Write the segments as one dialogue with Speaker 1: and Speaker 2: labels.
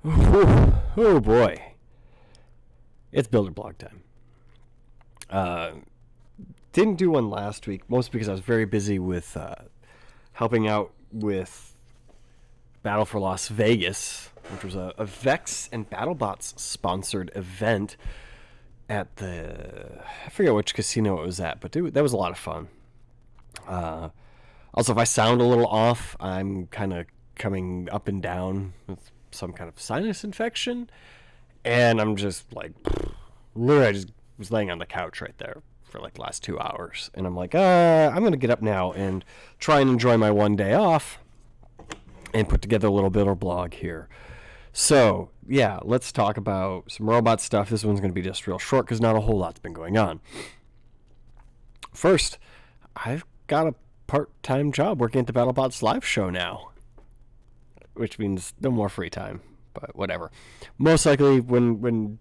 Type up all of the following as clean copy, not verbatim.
Speaker 1: Oh boy, it's builder blog time. Didn't do one last week, mostly because I was very busy with helping out with Battle for Las Vegas, which was a Vex and BattleBots sponsored event at I forget which casino it was at, but that was a lot of fun. Also, if I sound a little off, I'm kind of coming up and down with some kind of sinus infection, and I'm just like, literally, I just was laying on the couch right there for like the last 2 hours, and I'm like, I'm gonna get up now and try and enjoy my one day off and put together a little builder blog here. So yeah, let's talk about some robot stuff. This one's gonna be just real short because not a whole lot's been going on. First, I've got a part-time job working at the BattleBots live show now, which means no more free time, but whatever. Most likely, when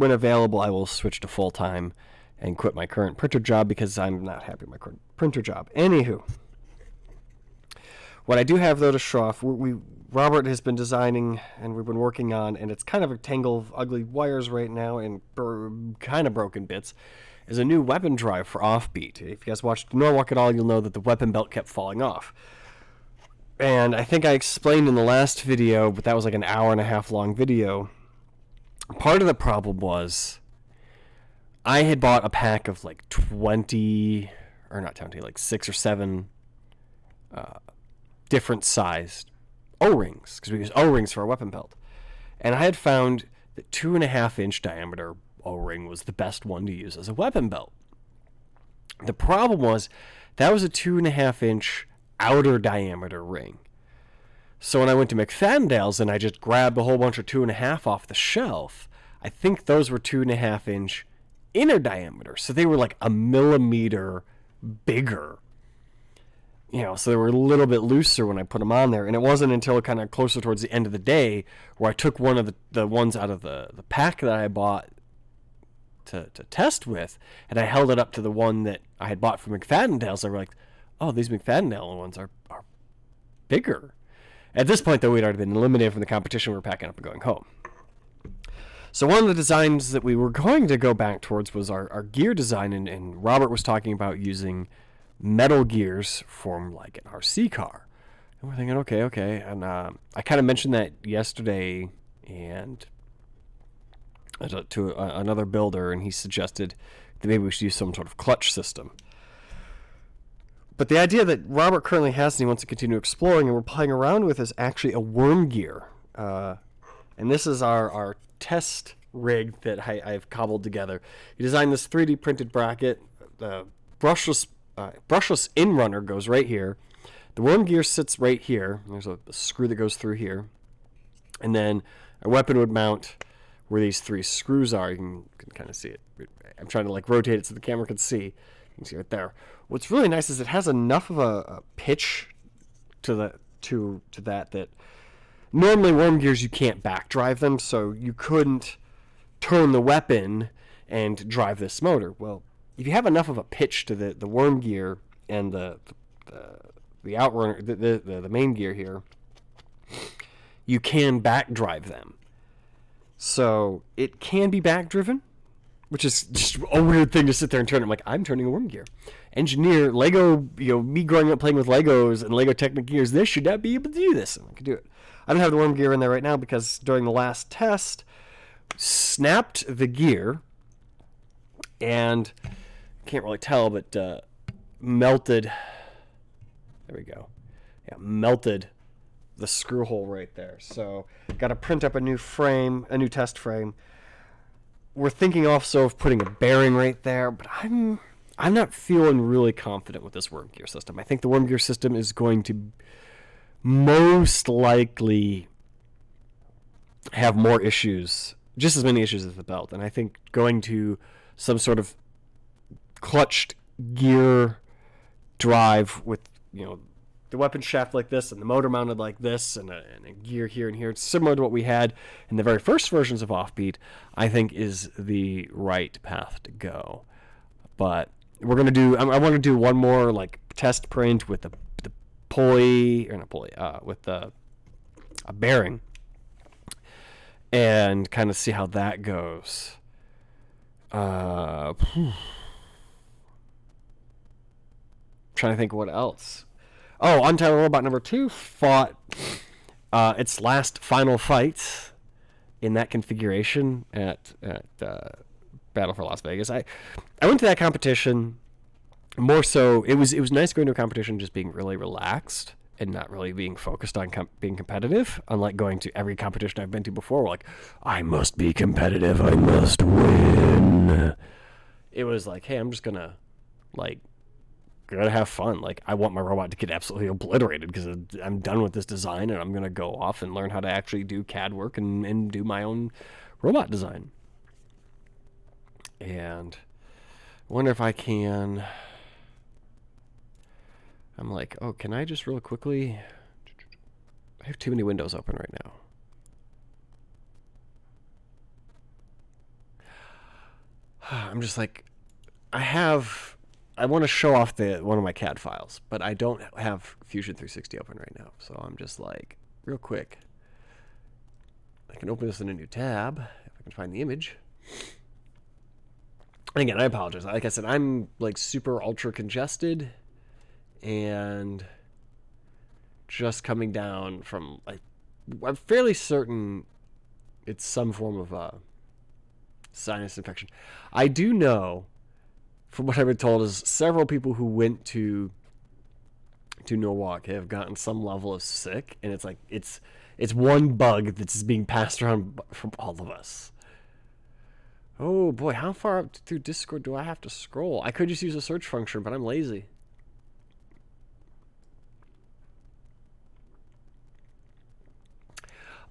Speaker 1: available, I will switch to full-time and quit my current printer job because I'm not happy with my current printer job. Anywho, what I do have, though, to show off, Robert has been designing and we've been working on, and it's kind of a tangle of ugly wires right now and kind of broken bits, is a new weapon drive for Offbeat. If you guys watched Norwalk at all, you'll know that the weapon belt kept falling off. And I think I explained in the last video, but that was like an hour and a half long video. Part of the problem was I had bought a pack of like 20, or not 20, like 6 or 7 different sized O-rings, because we use O-rings for our weapon belt. And I had found that 2.5 inch diameter O-ring was the best one to use as a weapon belt. The problem was that was a 2.5 inch outer diameter ring. So when I went to McFadden's and I just grabbed a whole bunch of 2.5 off the shelf, I think those were 2.5 inch inner diameter. So they were like a millimeter bigger. So they were a little bit looser when I put them on there. And it wasn't until kind of closer towards the end of the day where I took one of the ones out of the pack that I bought to test with, and I held it up to the one that I had bought from McFadden's. They were like, oh, these McFadden ones are bigger. At this point, though, we'd already been eliminated from the competition. We were packing up and going home. So one of the designs that we were going to go back towards was our gear design, and Robert was talking about using metal gears from like an RC car. And we're thinking, okay. And I kind of mentioned that yesterday and to another builder, and he suggested that maybe we should use some sort of clutch system. But the idea that Robert currently has and he wants to continue exploring and we're playing around with is actually a worm gear. And this is our test rig that I've cobbled together. He designed this 3D printed bracket. The brushless in runner goes right here. The worm gear sits right here. There's a screw that goes through here. And then a weapon would mount where these 3 screws are. You can kind of see it. I'm trying to like rotate it so the camera can see. You can see right there. What's really nice is it has enough of a pitch to that normally worm gears you can't back drive them, so you couldn't turn the weapon and drive this motor. Well, if you have enough of a pitch to the worm gear and the outrunner, the main gear here, you can back drive them. So it can be back driven, which is just a weird thing to sit there and turn. I'm like, I'm turning a worm gear. Engineer, Lego, me growing up playing with Legos and Lego Technic gears, this should not be able to do this. And I can do it. I don't have the worm gear in there right now because during the last test, snapped the gear and can't really tell, but melted. There we go. Yeah, melted the screw hole right there. So got to print up a new frame, a new test frame. We're thinking also of putting a bearing right there, but I'm not feeling really confident with this worm gear system. I think the worm gear system is going to most likely have more issues, just as many issues as the belt. And I think going to some sort of clutched gear drive with, the weapon shaft like this and the motor mounted like this and a gear here and here, it's similar to what we had in the very first versions of Offbeat, I think is the right path to go. But we're going to do, I want to do one more like test print with the pulley, or not pulley, with a bearing. and kind of see how that goes. Trying to think what else. Oh, Untitled Robot number 2 fought its last final fight in that configuration at Battle for Las Vegas. I went to that competition more so. It was nice going to a competition just being really relaxed and not really being focused on being competitive. Unlike going to every competition I've been to before, where like I must be competitive, I must win. It was like, hey, I'm just gonna have fun. Like, I want my robot to get absolutely obliterated because I'm done with this design, and I'm gonna go off and learn how to actually do CAD work and do my own robot design. And I wonder if I can. I'm like, oh, can I just real quickly? I have too many windows open right now. I'm just like, I want to show off one of my CAD files, but I don't have Fusion 360 open right now. So I'm just like, real quick, I can open this in a new tab if I can find the image. And again, I apologize. Like I said, I'm like super ultra congested and just coming down from, like, I'm fairly certain it's some form of sinus infection. I do know, from what I've been told, is several people who went to Norwalk have gotten some level of sick, and it's like it's one bug that's being passed around from all of us. Oh boy, how far up through Discord do I have to scroll? I could just use a search function, but I'm lazy.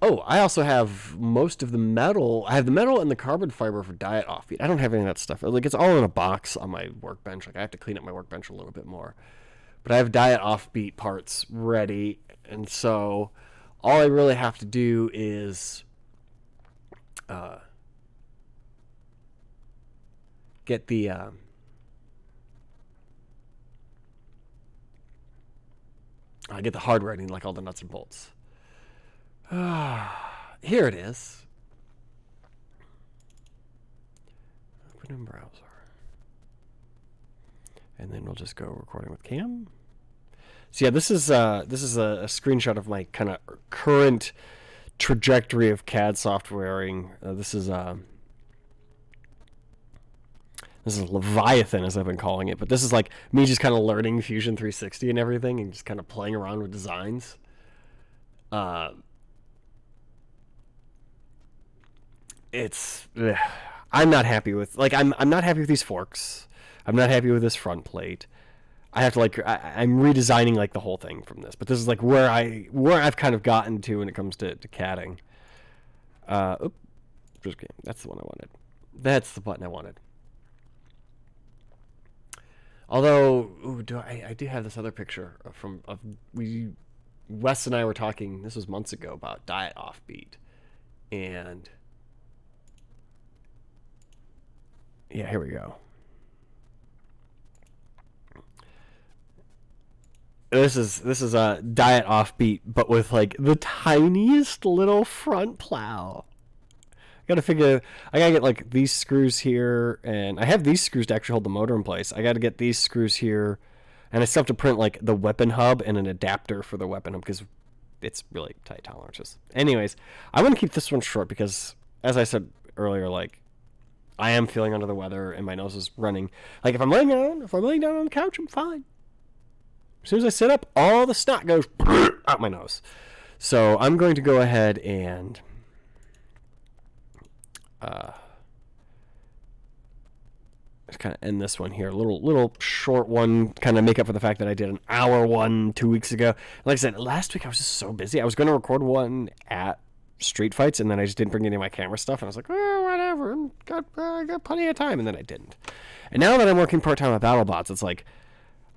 Speaker 1: Oh, I also have most of the metal. I have the metal and the carbon fiber for diet offbeat. I don't have any of that stuff. Like, it's all in a box on my workbench. Like, I have to clean up my workbench a little bit more. But I have diet offbeat parts ready, and so all I really have to do is get the hardware. I need like all the nuts and bolts. Here it is. Open in browser. And then we'll just go recording with cam. So yeah, this is a screenshot of my kind of current trajectory of CAD softwaring. This is Leviathan, as I've been calling it, but this is like me just kind of learning Fusion 360 and everything, and just kind of playing around with designs. I'm not happy with, like, I'm not happy with these forks. I'm not happy with this front plate. I have to I'm redesigning like the whole thing from this, but this is like where I've kind of gotten to when it comes to CADing. Just kidding. That's the one I wanted. That's the button I wanted. Although, I do have this other picture Wes and I were talking. This was months ago about diet offbeat, and yeah, here we go. This is a diet offbeat, but with like the tiniest little front plow. I gotta get like these screws here, and I have these screws to actually hold the motor in place. I gotta get these screws here, and I still have to print like the weapon hub and an adapter for the weapon hub because it's really tight tolerances. Anyways, I want to keep this one short because, as I said earlier, like, I am feeling under the weather and my nose is running. Like, if I'm laying down on the couch, I'm fine. As soon as I sit up, all the snot goes out my nose. So I'm going to go ahead and just kind of end this one here. A little short one, kind of make up for the fact that I did an hour one 2 weeks ago. Like I said, last week I was just so busy. I was going to record one at Street Fights, and then I just didn't bring any of my camera stuff, and I was like, oh, whatever, I got plenty of time, and then I didn't. And now that I'm working part-time at BattleBots, it's like,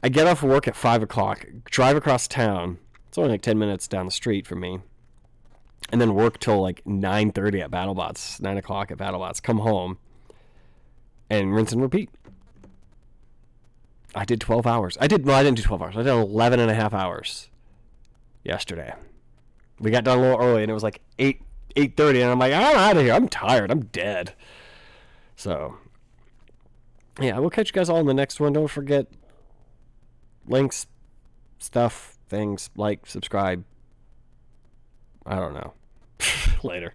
Speaker 1: I get off of work at 5 o'clock, drive across town, it's only like 10 minutes down the street from me, and then work till like 9:30 at BattleBots, 9 o'clock at BattleBots, come home, and rinse and repeat. I did 12 hours. I didn't do 12 hours. I did 11 and a half hours yesterday. We got done a little early, and it was like 8 8:30, and I'm like, I'm out of here. I'm tired. I'm dead. So, yeah, we'll catch you guys all in the next one. Don't forget links, stuff, things, like, subscribe. I don't know. Later.